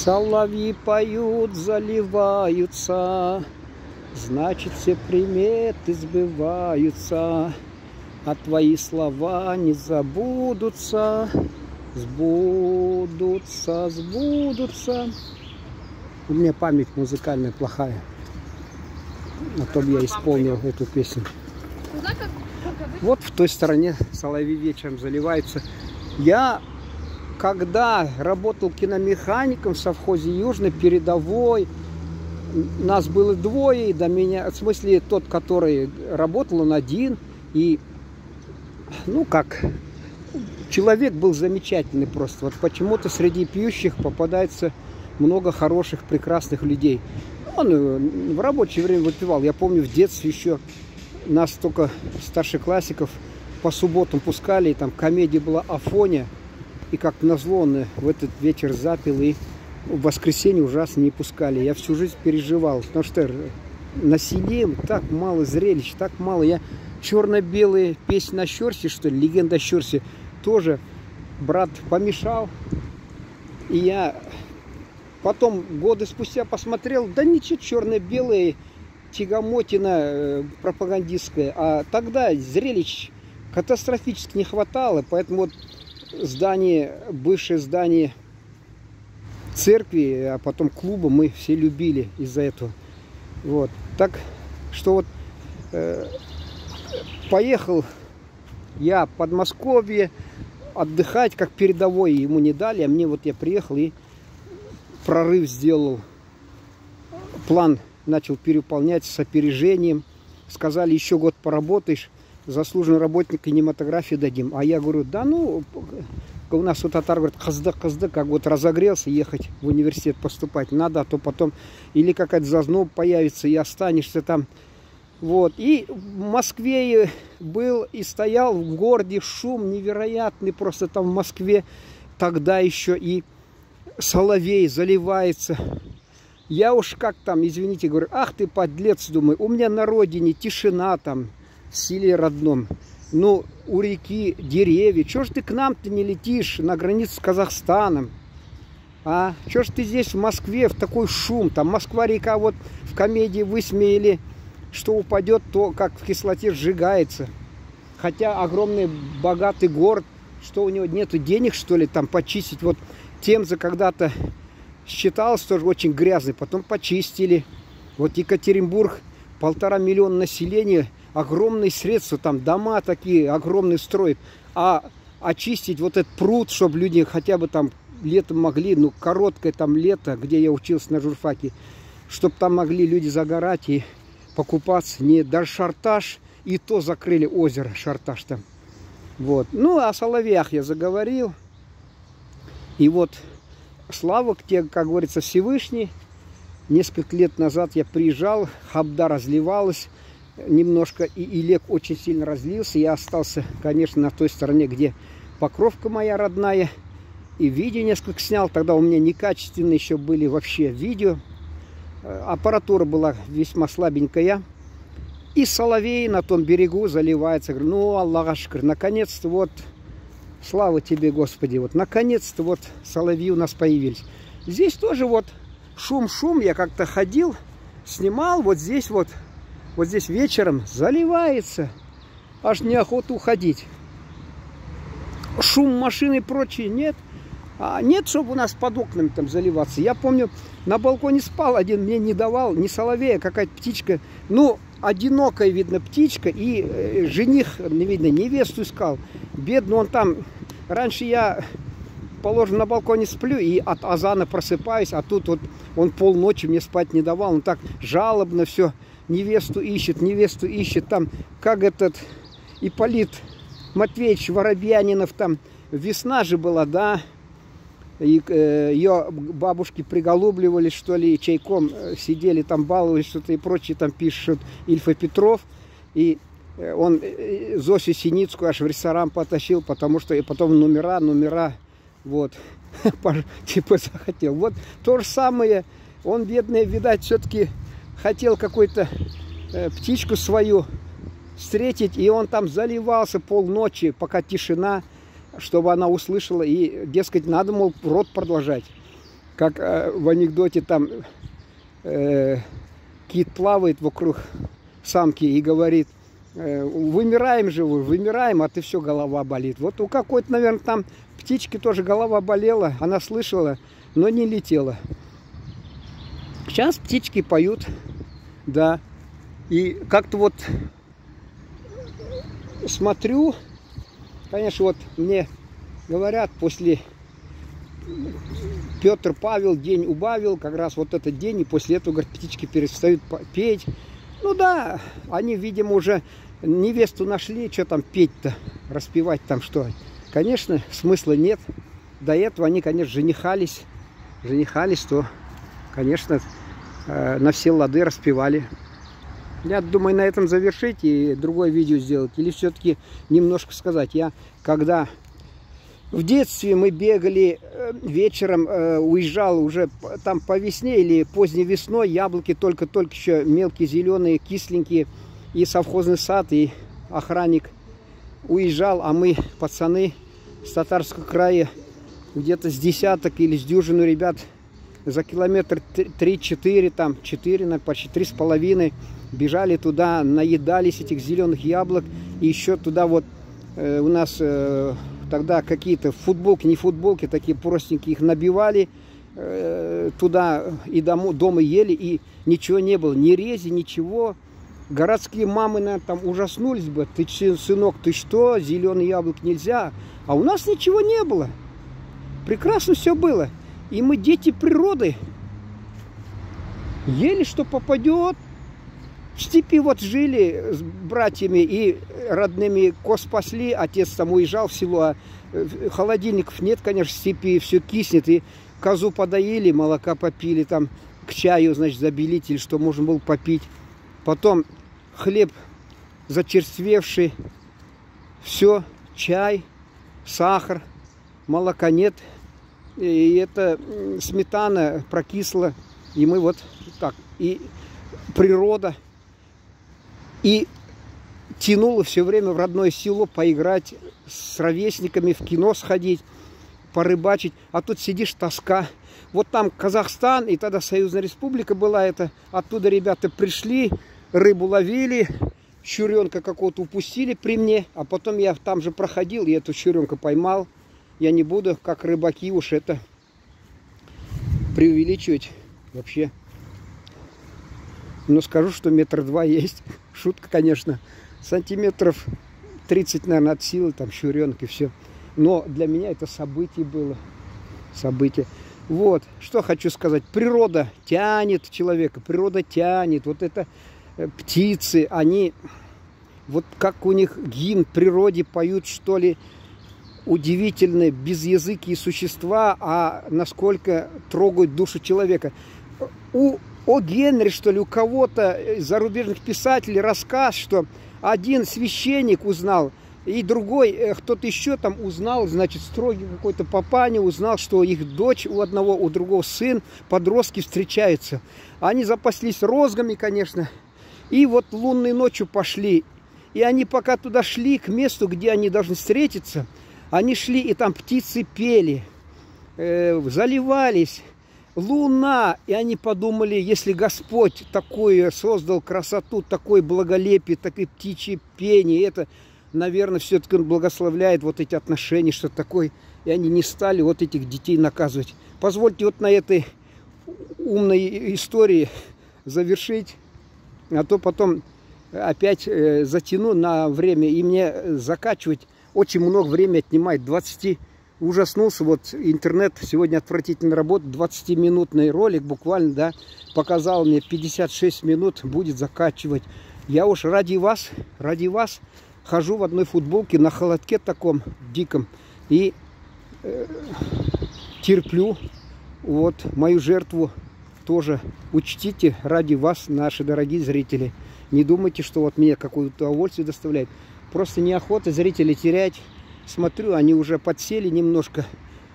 Соловьи поют, заливаются, значит, все приметы сбываются, а твои слова не забудутся, сбудутся, сбудутся. У меня память музыкальная плохая, а то бы я исполнил эту песню. Вот в той стороне соловьи вечером заливаются. Я, когда работал киномехаником в совхозе Южный, передовой, нас было двое, и до меня, в смысле, тот, который работал, он один, и, ну, как, человек был замечательный просто. Вот почему-то среди пьющих попадается много хороших, прекрасных людей. Он в рабочее время выпивал. Я помню, в детстве еще нас только старшеклассиков по субботам пускали, и там комедия была «Афоня». И как назло он в этот вечер запил, и в воскресенье ужасно не пускали. Я всю жизнь переживал, потому что на селе так мало зрелищ, так мало. Я черно-белые песни на Щорсе, что ли, легенда о Щорсе, тоже брат помешал. И я потом, годы спустя, посмотрел, да ничего, черно-белые, тягомотина пропагандистская. А тогда зрелищ катастрофически не хватало, поэтому вот здание, бывшее здание церкви, а потом клуба мы все любили из-за этого. Вот. Так что вот поехал я в Подмосковье отдыхать, как передовой, ему не дали, а мне вот я приехал и прорыв сделал. План начал переполнять с опережением. Сказали, еще год поработаешь, заслуженный работник кинематографии дадим. А я говорю, да ну, у нас вот татар говорит, казды, как вот разогрелся ехать в университет поступать надо, а то потом или какая-то зазноб появится и останешься там. Вот. И в Москве был и стоял в городе, шум невероятный просто там в Москве. Тогда еще и соловей заливается. Я уж как там, извините, говорю, ах ты подлец, думаю, у меня на родине тишина там, в селе родном, ну, у реки деревья. Чего ж ты к нам-то не летишь на границу с Казахстаном? А? Чего ж ты здесь в Москве в такой шум? Там Москва-река, вот в комедии высмеяли, что упадет, то как в кислоте сжигается. Хотя огромный богатый город, что у него нету денег, что ли, там почистить. Вот Темза когда-то считалось тоже очень грязный, потом почистили. Вот Екатеринбург, 1,5 миллиона населения, огромные средства, там дома такие огромные строят. А очистить вот этот пруд, чтобы люди хотя бы там летом могли, ну короткое там лето, где я учился на журфаке, чтобы там могли люди загорать и покупаться. Не даже Шарташ, и то закрыли озеро Шарташ там. Вот. Ну о соловьях я заговорил. И вот слава к тебе, как говорится, Всевышний. Несколько лет назад я приезжал, хабда разливалась немножко, и Илек очень сильно разлился. Я остался, конечно, на той стороне, где Покровка моя родная. И видео несколько снял. Тогда у меня некачественные еще были вообще видео. Аппаратура была весьма слабенькая. И соловей на том берегу заливается. Говорю, ну, Аллах ашкар, наконец-то вот, слава тебе, Господи, вот, наконец-то вот соловьи у нас появились. Здесь тоже вот шум-шум, я как-то ходил, снимал, вот здесь вечером заливается, аж неохота уходить. Шум машины и прочее нет. А нет, чтобы у нас под окнами там заливаться. Я помню, на балконе спал один, мне не давал, не соловей, а какая-то птичка. Ну, одинокая, видно, птичка, и жених, видно, невесту искал. Бедный он там. Раньше я, положим, на балконе сплю и от азана просыпаюсь, а тут вот он полночи мне спать не давал. Он так жалобно все, невесту ищет. Там, как этот Ипполит Матвеевич Воробьянинов, там весна же была, да, и ее бабушки приголубливали, что ли, чайком сидели, там баловались, что-то и прочее, там пишет Ильфа Петров, и он Зосю Синицкую аж в ресторан потащил, потому что и потом номера, вот, типа захотел. Вот то же самое, он, бедный, видать, все-таки хотел какую-то птичку свою встретить, и он там заливался полночи, пока тишина, чтобы она услышала, и, дескать, надо, мол, род продолжать. как в анекдоте там кит плавает вокруг самки и говорит: вымираем же вы, вымираем, а ты все, голова болит. Вот у какой-то, наверное, там птички тоже голова болела, она слышала, но не летела. Сейчас птички поют, да. И как-то вот смотрю, конечно, вот мне говорят, после Петр Павел день убавил, как раз вот этот день, и после этого, говорят, птички перестают петь. Ну да, они, видимо, уже невесту нашли, что там петь-то, распевать там что. Конечно, смысла нет. До этого они, конечно, женихались, то, конечно, на все лады распевали. Я думаю, на этом завершить и другое видео сделать. Или все-таки немножко сказать. Я, когда в детстве мы бегали вечером, уезжал уже там по весне или поздней весной, яблоки только-только еще мелкие, зеленые, кисленькие, и совхозный сад, и охранник уезжал, а мы, пацаны с Татарского края, где-то с десяток или с дюжину ребят, за километр 3-4, там 4, почти 3,5, бежали туда, наедались этих зеленых яблок, и еще туда вот у нас тогда какие-то футболки, не футболки, такие простенькие, их набивали туда и дома ели, и ничего не было, ни рези, ничего. Городские мамы, наверное, там ужаснулись бы: ты, сынок, ты что, зеленый яблок нельзя. А у нас ничего не было. Прекрасно все было. И мы дети природы. Ели, что попадет. В степи вот жили с братьями и родными, коз пасли, отец там уезжал в село, а холодильников нет, конечно, в степи, все киснет, и козу подоили, молока попили, там к чаю, значит, забелить, что можно было попить. Потом хлеб зачерствевший, все, чай, сахар, молока нет, и это сметана прокисла, и мы вот так, и природа. И тянуло все время в родное село поиграть с ровесниками, в кино сходить, порыбачить. А тут сидишь, тоска. Вот там Казахстан, и тогда Союзная Республика была это. Оттуда ребята пришли, рыбу ловили, щуренка какого-то упустили при мне. А потом я там же проходил, и эту щуренка поймал. Я не буду, как рыбаки, уж это преувеличивать вообще. Но скажу, что 2 метра есть. Шутка, конечно. Сантиметров 30, наверное, от силы, там щуренок и все. Но для меня это событие было. Событие. Вот, что хочу сказать. Природа тянет человека, природа тянет. Вот это птицы, они, вот как у них гимн природе поют, что ли, удивительные, безязыкие существа, а насколько трогают душу человека. О Генри, что ли, у кого-то из зарубежных писателей рассказ, что один священник узнал, и другой, кто-то еще там узнал, значит, строгий какой-то папаня узнал, что их дочь у одного, у другого сын, подростки встречаются. Они запаслись розгами, конечно, и вот лунной ночью пошли. И они пока туда шли, к месту, где они должны встретиться, они шли, и там птицы пели, заливались. Луна, и они подумали, если Господь такое создал красоту, такое благолепие, такое птичье пение, это, наверное, все-таки Он благословляет вот эти отношения, что такое, и они не стали вот этих детей наказывать. Позвольте вот на этой умной истории завершить, а то потом опять затяну на время, и мне закачивать очень много времени отнимает, 20. Ужаснулся, вот интернет сегодня отвратительно работает, 20-минутный ролик буквально, да, показал мне 56 минут, будет закачивать. Я уж ради вас хожу в одной футболке на холодке таком диком и терплю вот мою жертву тоже. Учтите ради вас, наши дорогие зрители. Не думайте, что вот мне какое-то удовольствие доставляет. Просто неохота зрителей терять. Смотрю, они уже подсели немножко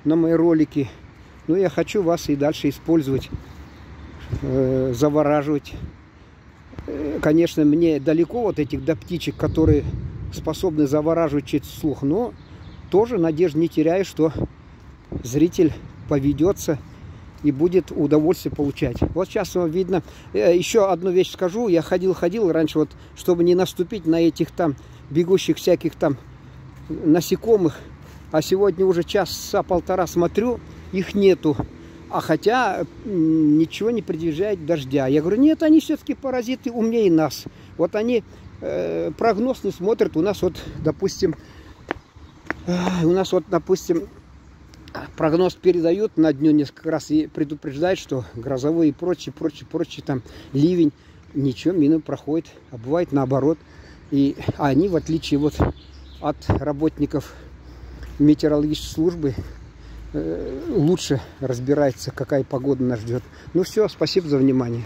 на мои ролики. Но я хочу вас и дальше использовать, завораживать. Конечно, мне далеко вот этих до птичек, которые способны завораживать через слух. Но тоже надежды не теряю, что зритель поведется и будет удовольствие получать. Вот сейчас видно, еще одну вещь скажу, я ходил раньше, вот, чтобы не наступить на этих там бегущих всяких там насекомых, а сегодня уже часа-полтора смотрю, их нету. А хотя ничего не предвещает дождя. Я говорю, нет, они все-таки паразиты умнее нас. Вот они прогноз не смотрят. У нас вот, допустим, прогноз передают на дню несколько раз и предупреждают, что грозовой и прочее, там ливень, ничего, мимо проходит. А бывает наоборот. И они, в отличие вот от работников метеорологической службы, лучше разбирается, какая погода нас ждет. Ну все, спасибо за внимание.